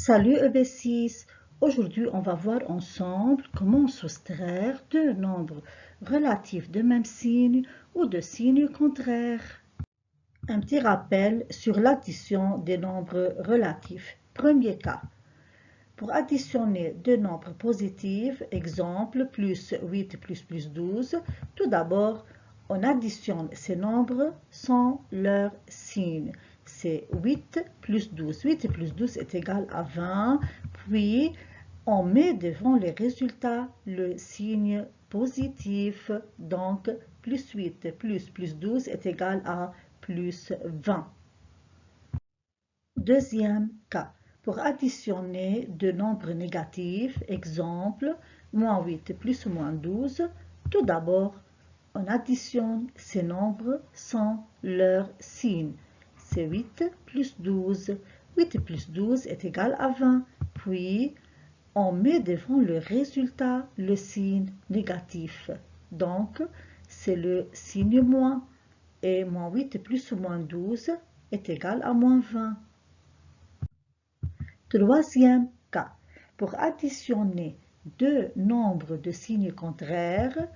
Salut EB6, aujourd'hui on va voir ensemble comment soustraire deux nombres relatifs de même signe ou de signes contraires. Un petit rappel sur l'addition des nombres relatifs. Premier cas, pour additionner deux nombres positifs, exemple plus 8 plus 12, tout d'abord on additionne ces nombres sans leur signe. C'est 8 plus 12. 8 plus 12 est égal à 20. Puis, on met devant les résultats le signe positif. Donc, plus 8 plus 12 est égal à plus 20. Deuxième cas. Pour additionner deux nombres négatifs, exemple, moins 8 plus moins 12, tout d'abord, on additionne ces nombres sans leur signe. C'est 8 plus 12. 8 plus 12 est égal à 20. Puis, on met devant le résultat le signe négatif. Donc, c'est le signe moins. Et moins 8 plus moins 12 est égal à moins 20. Troisième cas. Pour additionner deux nombres de signes contraires,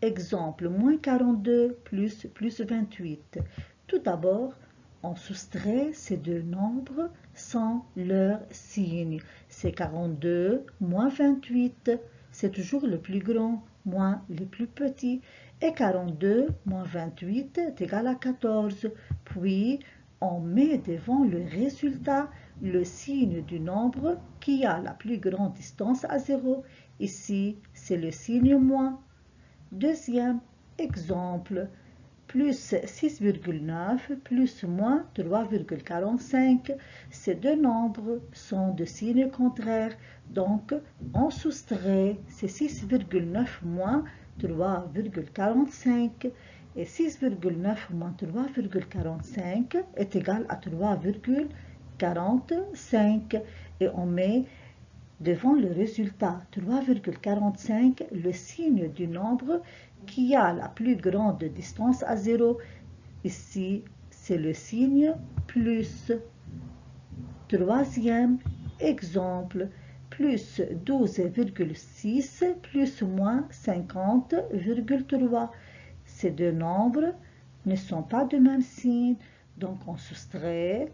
exemple, moins 42 plus 28. Tout d'abord, on soustrait ces deux nombres sans leur signe. C'est 42 moins 28, c'est toujours le plus grand moins le plus petit. Et 42 moins 28 est égal à 14. Puis, on met devant le résultat le signe du nombre qui a la plus grande distance à 0. Ici, c'est le signe moins. Deuxième exemple, plus 6,9 plus moins 3,45. Ces deux nombres sont de signes contraires. Donc, on soustrait ces 6,9 moins 3,45. Et 6,9 moins 3,45 est égal à 3,45. Et on met devant le résultat 3,45 le signe du nombre qui a la plus grande distance à 0. Ici, c'est le signe plus. Troisième exemple, plus 12,6 plus moins 50,3. Ces deux nombres ne sont pas de même signe, donc on soustrait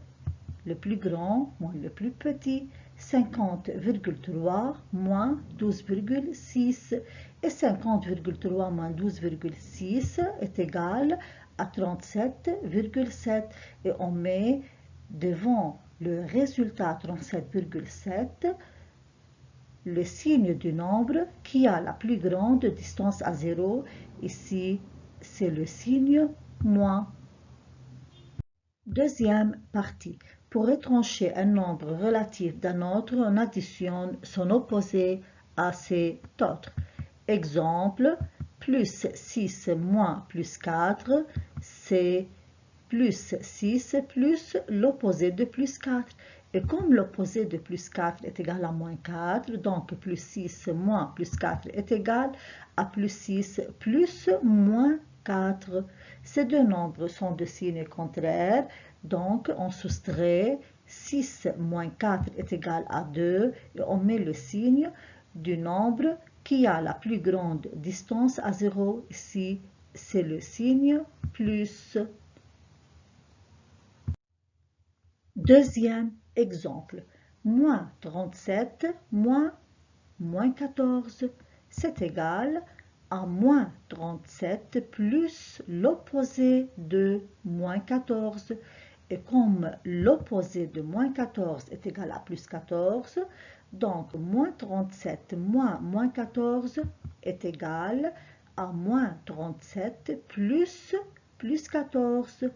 le plus grand moins le plus petit. 50,3 moins 12,6 et 50,3 moins 12,6 est égal à 37,7 et on met devant le résultat 37,7 le signe du nombre qui a la plus grande distance à 0. Ici, c'est le signe moins. Deuxième partie. Pour étrancher un nombre relatif d'un autre, on additionne son opposé à cet autre. Exemple, plus 6 moins plus 4, c'est plus 6 plus l'opposé de plus 4. Et comme l'opposé de plus 4 est égal à moins 4, donc plus 6 moins plus 4 est égal à plus 6 plus moins 4. Ces deux nombres sont de signes contraires, donc on soustrait 6 moins 4 est égal à 2 et on met le signe du nombre qui a la plus grande distance à 0. Ici, c'est le signe plus. Deuxième exemple, moins 37 moins 14, c'est égal à moins 37 plus l'opposé de moins 14. Et comme l'opposé de moins 14 est égal à plus 14, donc moins 37 moins 14 est égal à moins 37 plus 14.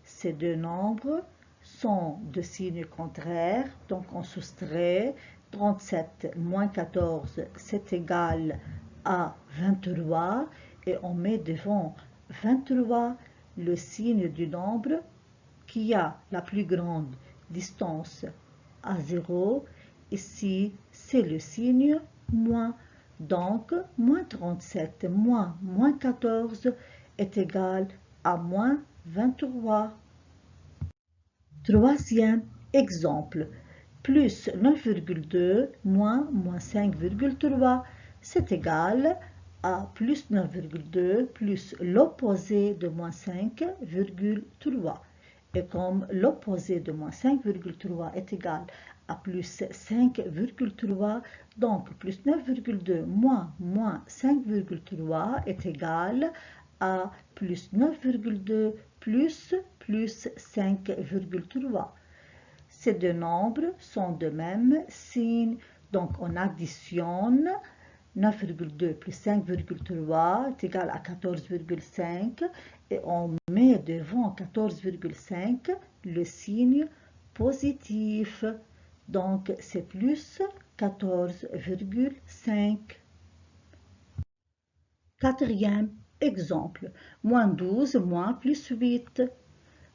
Ces deux nombres sont de signes contraires, donc on soustrait 37 moins 14, c'est égal à 23, et on met devant 23 le signe du nombre qui a la plus grande distance à 0. Ici, c'est le signe moins. Donc, moins 37 moins 14 est égal à moins 23. Troisième exemple, plus 9,2 moins 5,3. C'est égal à plus 9,2 plus l'opposé de moins 5,3. Et comme l'opposé de moins 5,3 est égal à plus 5,3, donc plus 9,2 moins 5,3 est égal à plus 9,2 plus 5,3. Ces deux nombres sont de même signe, donc on additionne 9,2 plus 5,3 est égal à 14,5 et on met devant 14,5 le signe positif. Donc c'est plus 14,5. Quatrième exemple, moins 12 moins plus 8.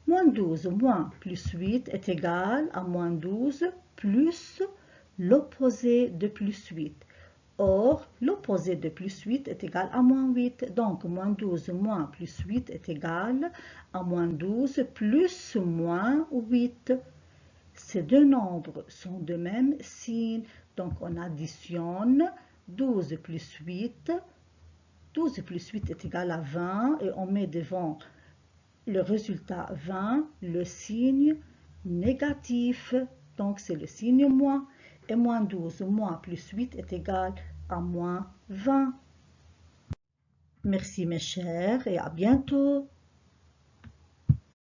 Moins 12 moins plus 8 est égal à moins 12 plus l'opposé de plus 8. Or, l'opposé de plus 8 est égal à moins 8. Donc, moins 12 moins plus 8 est égal à moins 12 plus moins 8. Ces deux nombres sont de même signe. Donc, on additionne 12 plus 8. 12 plus 8 est égal à 20 et on met devant le résultat 20 le signe négatif. Donc, c'est le signe moins. Et moins 12 moins plus 8 est égal à moins 20. Merci mes chers et à bientôt.